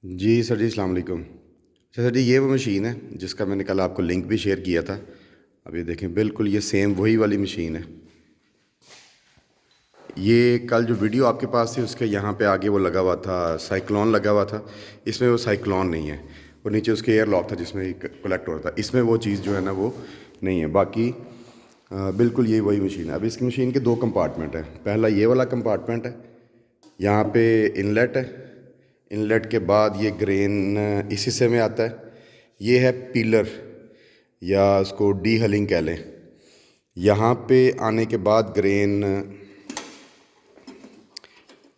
जी sir जी, अस्सलाम वालेकुम। अच्छा सर जी, ये वो मशीन है जिसका मैंने कल आपको लिंक भी शेयर किया था। अब ये देखें, बिल्कुल ये सेम वही वाली मशीन है। ये कल जो वीडियो आपके पास थी उसके यहाँ पे आगे वो लगा हुआ था, साइक्लोन लगा हुआ था। इसमें वो साइक्लोन नहीं है, और नीचे उसके एयर लॉक था जिसमें कलेक्ट हो रहा था। इसमें वो चीज़ जो है ना वो नहीं है। बाकी बिल्कुल ये वही मशीन है। अब इसकी मशीन के दो कंपार्टमेंट हैं। पहला ये वाला कंपार्टमेंट है, यहाँ पे इनलेट है। इनलेट के बाद ये ग्रेन इस हिस्से में आता है। ये है पीलर, या उसको डी हलिंग कह लें। यहाँ पे आने के बाद ग्रेन,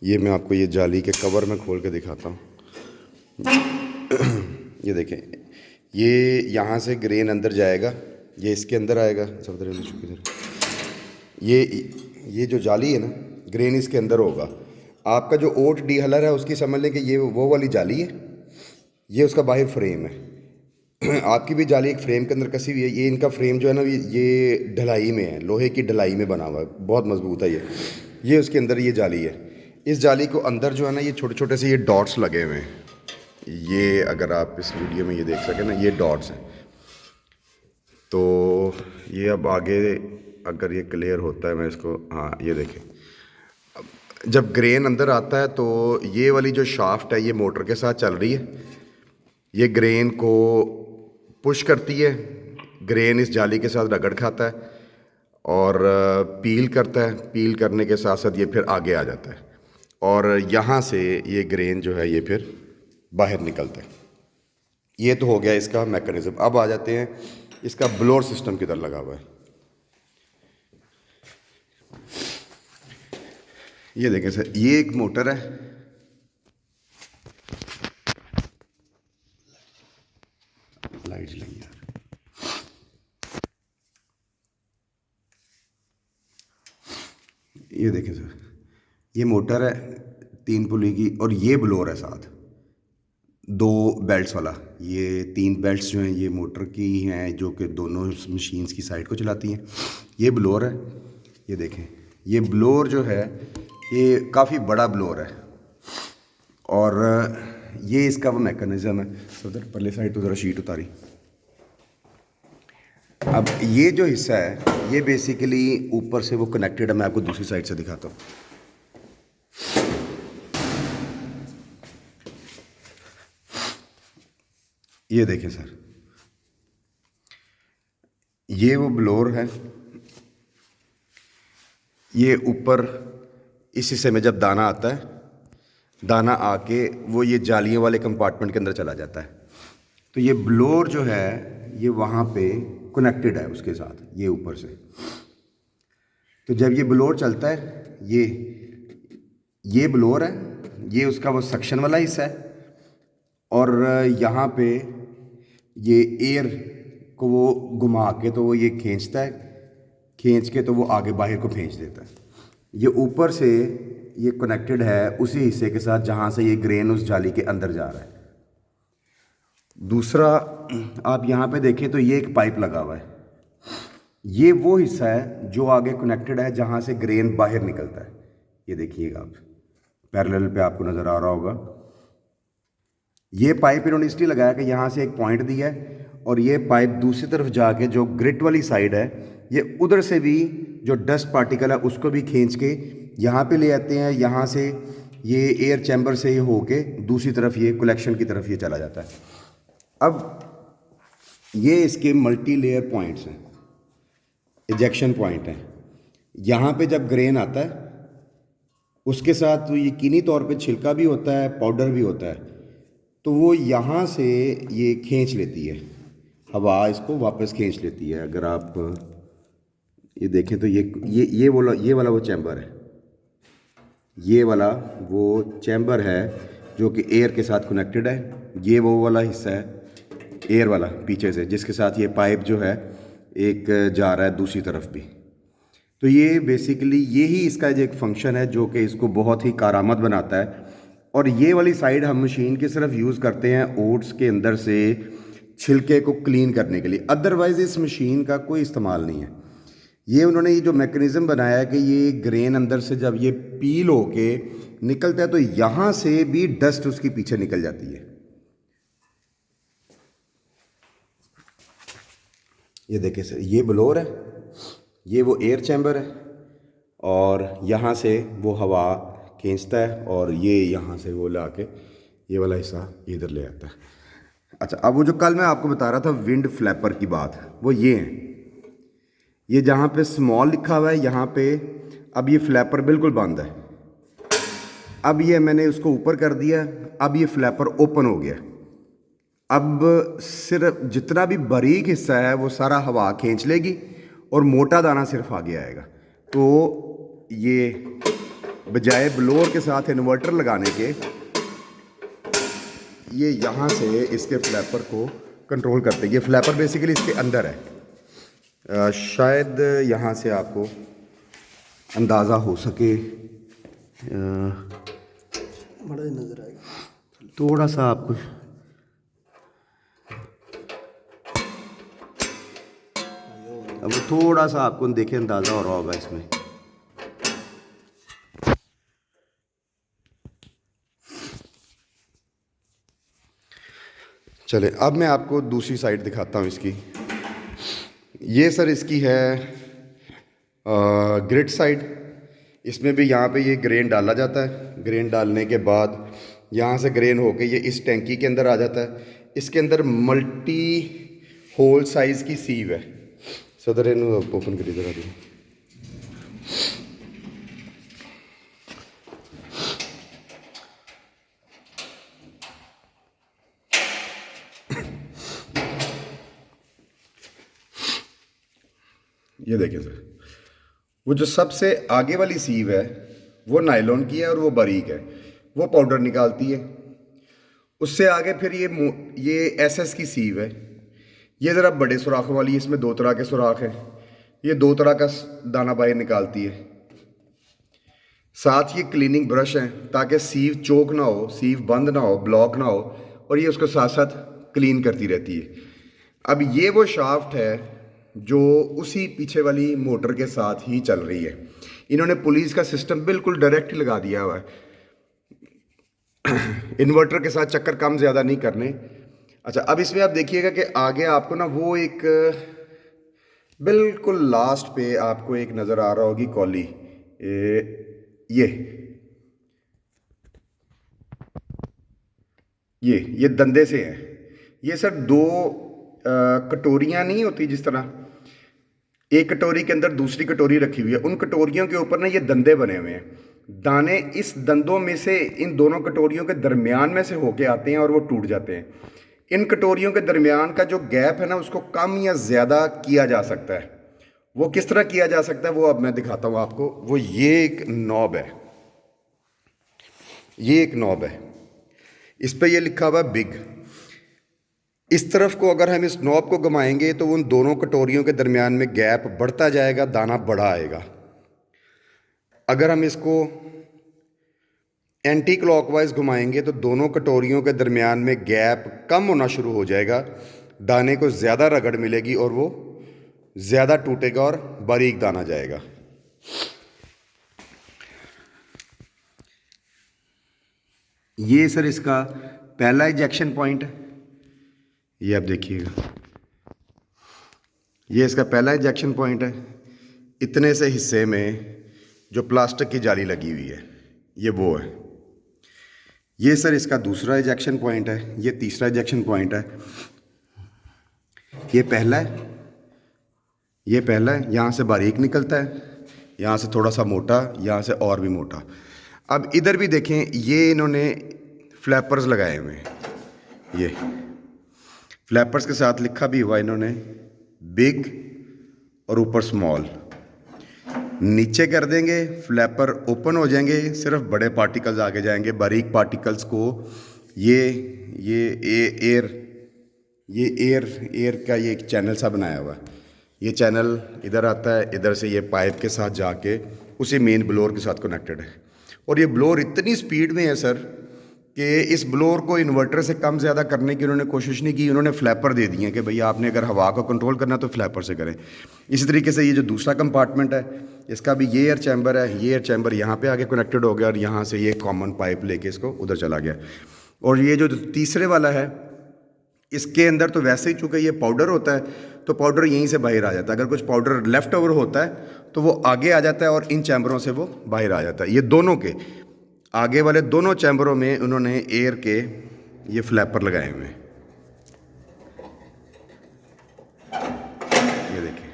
ये मैं आपको ये जाली के कवर में खोल के दिखाता हूँ। ये देखें, ये यहाँ से ग्रेन अंदर जाएगा, ये इसके अंदर आएगा। ये ये जो जाली है ना, ग्रेन इसके अंदर होगा। आपका जो ओट डी हलर है उसकी समझ लें कि ये वो वाली जाली है, ये उसका बाहर फ्रेम है। आपकी भी जाली एक फ्रेम के अंदर कसी हुई है। ये इनका फ्रेम जो है ना, ये ढलाई में है, लोहे की ढलाई में बना हुआ है, बहुत मजबूत है ये उसके अंदर ये जाली है। इस जाली को अंदर जो है ना, ये छोटे छोटे से ये डॉट्स लगे हुए हैं। ये अगर आप इस वीडियो में ये देख सकें ना, ये डॉट्स हैं। तो ये अब आगे अगर ये क्लियर होता है, मैं इसको, हाँ ये देखें, जब ग्रेन अंदर आता है तो ये वाली जो शाफ्ट है ये मोटर के साथ चल रही है। ये ग्रेन को पुश करती है, ग्रेन इस जाली के साथ रगड़ खाता है और पील करता है। पील करने के साथ साथ ये फिर आगे आ जाता है, और यहाँ से ये ग्रेन जो है ये फिर बाहर निकलता है। ये तो हो गया इसका मैकेनिज़्म। अब आ जाते हैं इसका ब्लोअर सिस्टम किधर लगा हुआ है। ये देखें सर, ये एक मोटर है। लाइट लगी यार। ये देखें सर, ये मोटर है 3 पुली की, और ये ब्लोअर है साथ 2 बेल्ट्स वाला। ये 3 बेल्ट्स जो हैं ये मोटर की हैं, जो कि दोनों मशीन्स की साइड को चलाती हैं। ये ब्लोअर है। ये देखें, ये ब्लोअर जो है ये काफ़ी बड़ा ब्लोअर है, और ये इसका वो मैकेनिज़्म है। तो उधर पहले साइड तो ज़रा शीट उतारी। अब ये जो हिस्सा है ये बेसिकली ऊपर से वो कनेक्टेड है। मैं आपको दूसरी साइड से दिखाता हूँ। ये देखें सर, ये वो ब्लोअर है। ये ऊपर इस हिस्से में जब दाना आता है, दाना आके वो ये जालियों वाले कंपार्टमेंट के अंदर चला जाता है। तो ये ब्लोअर जो है ये वहाँ पे कनेक्टेड है उसके साथ, ये ऊपर से। तो जब ये ब्लोअर चलता है, ये ब्लोअर है, ये उसका वो सक्शन वाला हिस्सा है, और यहाँ पे ये एयर को वो घुमा के तो वो ये खींचता है, खींच के तो वो आगे बाहर को खींच देता है। ये ऊपर से ये कनेक्टेड है उसी हिस्से के साथ जहाँ से ये ग्रेन उस जाली के अंदर जा रहा है। दूसरा, आप यहाँ पे देखें तो ये एक पाइप लगा हुआ है। ये वो हिस्सा है जो आगे कनेक्टेड है जहाँ से ग्रेन बाहर निकलता है। ये देखिएगा आप, पैरेलल पे आपको नज़र आ रहा होगा। ये पाइप इन्होंने इसलिए लगाया कि यहाँ से एक पॉइंट दिया है, और ये पाइप दूसरी तरफ जाके जो ग्रिट वाली साइड है, ये उधर से भी जो डस्ट पार्टिकल है उसको भी खींच के यहाँ पे ले आते हैं। यहाँ से ये एयर चैम्बर से होके दूसरी तरफ ये कलेक्शन की तरफ ये चला जाता है। अब ये इसके मल्टी लेयर पॉइंट्स हैं, इजेक्शन पॉइंट हैं। यहाँ पे जब ग्रेन आता है उसके साथ तो यकीनी तौर पे छिलका भी होता है, पाउडर भी होता है। तो वो यहाँ से ये खींच लेती है, हवा इसको वापस खींच लेती है। अगर आप ये देखें तो ये वाला वो चैम्बर है, ये वाला वो चैम्बर है जो कि एयर के साथ कनेक्टेड है। ये वो वाला हिस्सा है एयर वाला पीछे से, जिसके साथ ये पाइप जो है एक जा रहा है दूसरी तरफ भी। तो ये बेसिकली यही इसका एक फंक्शन है जो कि इसको बहुत ही कारआमद बनाता है। और ये वाली साइड हम मशीन की सिर्फ यूज़ करते हैं ओट्स के अंदर से छिलके को क्लीन करने के लिए, अदरवाइज़ इस मशीन का कोई इस्तेमाल नहीं है। ये उन्होंने ये जो मैकेनिज़्म बनाया है कि ये ग्रेन अंदर से जब ये पील होके निकलता है तो यहाँ से भी डस्ट उसकी पीछे निकल जाती है। ये देखिए सर, ये ब्लोअर है, ये वो एयर चैम्बर है, और यहाँ से वो हवा खींचता है और ये यहाँ से वो ला के ये वाला हिस्सा इधर ले आता है। अच्छा, अब वो जो कल मैं आपको बता रहा था विंड फ्लैपर की बात, वो ये है, ये जहाँ पे स्मॉल लिखा हुआ है यहाँ पे अब ये फ्लैपर बिल्कुल बंद है। अब ये मैंने उसको ऊपर कर दिया, अब ये फ्लैपर ओपन हो गया। अब सिर्फ जितना भी बारीक हिस्सा है वो सारा हवा खींच लेगी और मोटा दाना सिर्फ आगे आएगा। तो ये बजाय ब्लोअर के साथ इन्वर्टर लगाने के, ये यहाँ से इसके फ्लैपर को कंट्रोल करते हैं। ये फ्लैपर बेसिकली इसके अंदर है। शायद यहाँ से आपको अंदाज़ा हो सके, बड़ा ही नज़र आएगा थोड़ा सा आपको। अब थोड़ा सा आपको देखे अंदाज़ा हो रहा होगा इसमें। चले, अब मैं आपको दूसरी साइड दिखाता हूँ इसकी। ये सर इसकी है ग्रिड साइड। इसमें भी यहाँ पे ये ग्रेन डाला जाता है। ग्रेन डालने के बाद यहाँ से ग्रेन होके ये इस टैंकी के अंदर आ जाता है। इसके अंदर मल्टी होल साइज़ की सीव है। सदर इन्हों ओपन करिए जरा दी। ये देखिए सर, वो जो सबसे आगे वाली सीव है वो नायलॉन की है और वो बारीक है, वो पाउडर निकालती है। उससे आगे फिर ये एसएस की सीव है, ये ज़रा बड़े सुराखों वाली, इसमें 2 तरह के सुराख हैं। ये 2 तरह का दाना बाहर निकालती है। साथ ये क्लीनिंग ब्रश हैं ताकि सीव चोक ना हो, सीव बंद ना हो, ब्लॉक ना हो, और ये उसको साथ साथ क्लीन करती रहती है। अब ये वो शाफ्ट है जो उसी पीछे वाली मोटर के साथ ही चल रही है। इन्होंने पुलिस का सिस्टम बिल्कुल डायरेक्ट लगा दिया हुआ है। इन्वर्टर के साथ चक्कर कम ज़्यादा नहीं करने। अच्छा, अब इसमें आप देखिएगा कि आगे आपको ना वो एक बिल्कुल लास्ट पे आपको एक नज़र आ रहा होगी कॉली, ये दंदे से है। ये सर 2 कटोरियाँ नहीं होती जिस तरह, एक कटोरी के अंदर दूसरी कटोरी रखी हुई है, उन कटोरियों के ऊपर ना ये दंदे बने हुए हैं। दाने इस दंदों में से इन दोनों कटोरियों के दरमियान में से होके आते हैं और वो टूट जाते हैं। इन कटोरियों के दरमियान का जो गैप है ना, उसको कम या ज़्यादा किया जा सकता है। वो किस तरह किया जा सकता है वो अब मैं दिखाता हूँ आपको। वो ये एक नॉब है, ये एक नॉब है, इस पर यह लिखा हुआ बिग। इस तरफ को अगर हम इस नॉब को घुमाएंगे तो उन दोनों कटोरियों के दरमियान में गैप बढ़ता जाएगा, दाना बड़ा आएगा। अगर हम इसको एंटी क्लॉकवाइज घुमाएंगे तो दोनों कटोरियों के दरमियान में गैप कम होना शुरू हो जाएगा, दाने को ज़्यादा रगड़ मिलेगी और वो ज़्यादा टूटेगा और बारीक दाना जाएगा। ये सर इसका पहला इजेक्शन पॉइंट है, ये आप देखिएगा, ये इसका पहला इजेक्शन पॉइंट है। इतने से हिस्से में जो प्लास्टिक की जाली लगी हुई है ये वो है। ये सर इसका दूसरा इजेक्शन पॉइंट है, ये तीसरा इजेक्शन पॉइंट है। ये पहला है, ये पहला है, यहाँ से बारीक निकलता है, यहाँ से थोड़ा सा मोटा, यहाँ से और भी मोटा। अब इधर भी देखें, ये इन्होंने फ्लैपर्स लगाए हुए हैं, ये फ्लैपर्स के साथ लिखा भी हुआ इन्होंने बिग और ऊपर स्मॉल। नीचे कर देंगे, फ्लैपर ओपन हो जाएंगे, सिर्फ बड़े पार्टिकल्स आगे जाएंगे, बारीक पार्टिकल्स को ये एयर का ये एक चैनल सा बनाया हुआ है। ये चैनल इधर आता है, इधर से ये पाइप के साथ जाके उसी मेन ब्लोअर के साथ कनेक्टेड है। और ये ब्लोअर इतनी स्पीड में है सर कि इस ब्लोअर को इन्वर्टर से कम ज़्यादा करने की उन्होंने कोशिश नहीं की, उन्होंने फ्लैपर दे दिए कि भैया आपने अगर हवा को कंट्रोल करना तो फ्लैपर से करें। इसी तरीके से ये जो दूसरा कंपार्टमेंट है इसका भी ये एयर चैम्बर है, ये एयर चैम्बर यहाँ पे आगे कनेक्टेड हो गया और यहाँ से ये कॉमन पाइप लेके इसको उधर चला गया। और ये जो तीसरे वाला है इसके अंदर तो वैसे ही चूँकि ये पाउडर होता है तो पाउडर यहीं से बाहर आ जाता है। अगर कुछ पाउडर लेफ़्ट ओवर होता है तो वो आगे आ जाता है और इन चैम्बरों से वो बाहर आ जाता है। ये दोनों के आगे वाले दोनों चैम्बरों में उन्होंने एयर के ये फ्लैपर लगाए हुए हैं। ये देखिए,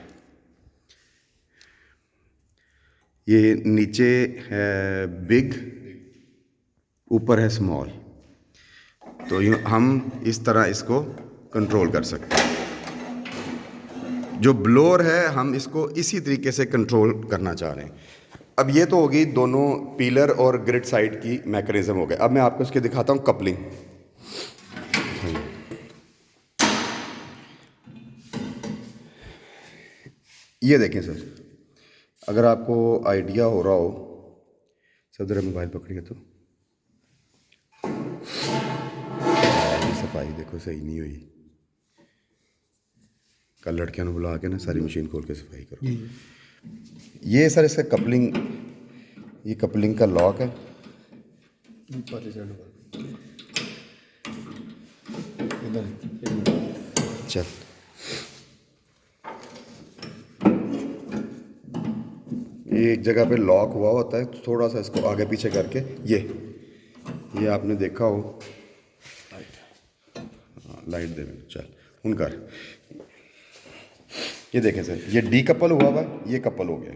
ये नीचे है बिग, ऊपर है स्मॉल, तो हम इस तरह इसको कंट्रोल कर सकते हैं। जो ब्लोअर है हम इसको इसी तरीके से कंट्रोल करना चाह रहे हैं। अब ये तो हो गई दोनों पिलर और ग्रिड साइड की मैकेनिज्म हो गए। अब मैं आपको इसके दिखाता हूँ कपलिंग। ये देखें सर, अगर आपको आइडिया हो रहा हो, सर ज़रा मोबाइल पकड़िए तो सफाई देखो सही नहीं हुई। कल लड़कियों ने बुला के ना सारी मशीन खोल के सफाई करो। ये सर इसका कपलिंग, ये कपलिंग का लॉक है। चल, ये एक जगह पे लॉक हुआ होता है, तो थोड़ा सा इसको आगे पीछे करके ये आपने देखा हो, लाइट दे चल हूँ कर। ये देखें सर, ये डी कपल हुआ हुआ, ये कपल हो गया।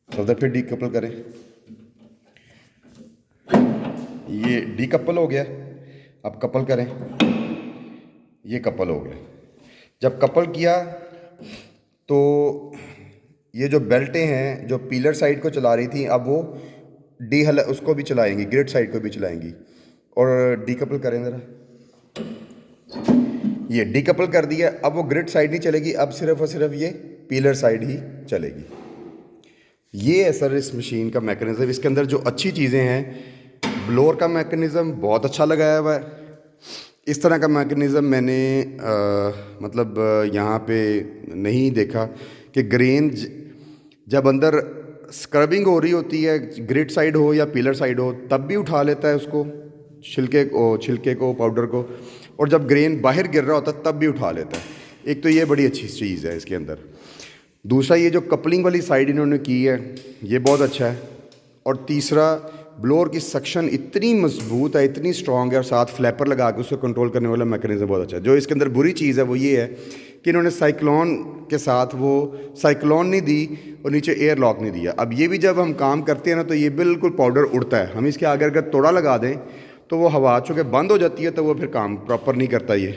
तो उधर फिर डी कपल करें, ये डी कपल हो गया। अब कपल करें, ये कपल हो गया। जब कपल किया तो ये जो बेल्टें हैं जो पिलर साइड को चला रही थी अब वो उसको भी चलाएंगी, ग्रिड साइड को भी चलाएंगी। और डी कपल करें ज़रा, ये डीकपल कर दिया। अब वो ग्रिड साइड नहीं चलेगी, अब सिर्फ और सिर्फ ये पिलर साइड ही चलेगी। ये है सर इस मशीन का मैकेनिज़्म। इसके अंदर जो अच्छी चीज़ें हैं, ब्लोअर का मैकेनिज़्म बहुत अच्छा लगाया हुआ है। इस तरह का मैकेनिज़्म मैंने मतलब यहाँ पे नहीं देखा कि ग्रेन जब अंदर स्क्रबिंग हो रही होती है, ग्रिड साइड हो या पिलर साइड हो, तब भी उठा लेता है उसको, छिलके को, पाउडर को, और जब ग्रेन बाहर गिर रहा होता है तब भी उठा लेता है। एक तो ये बड़ी अच्छी चीज़ है इसके अंदर। दूसरा ये जो कपलिंग वाली साइड इन्होंने की है ये बहुत अच्छा है। और तीसरा ब्लोअर की सक्शन इतनी मजबूत है, इतनी स्ट्रॉन्ग है, और साथ फ्लैपर लगा के उसको कंट्रोल करने वाला मैकेनिज्म बहुत अच्छा है। जो इसके अंदर बुरी चीज़ है वो ये है कि इन्होंने साइक्लोन के साथ वो साइक्लोन नहीं दी और नीचे एयर लॉक नहीं दिया। अब ये भी जब हम काम करते हैं ना तो ये बिल्कुल पाउडर उड़ता है। हम इसके आगे अगर तोड़ा लगा दें तो वो हवा चूँकि बंद हो जाती है तो वो फिर काम प्रॉपर नहीं करता ये।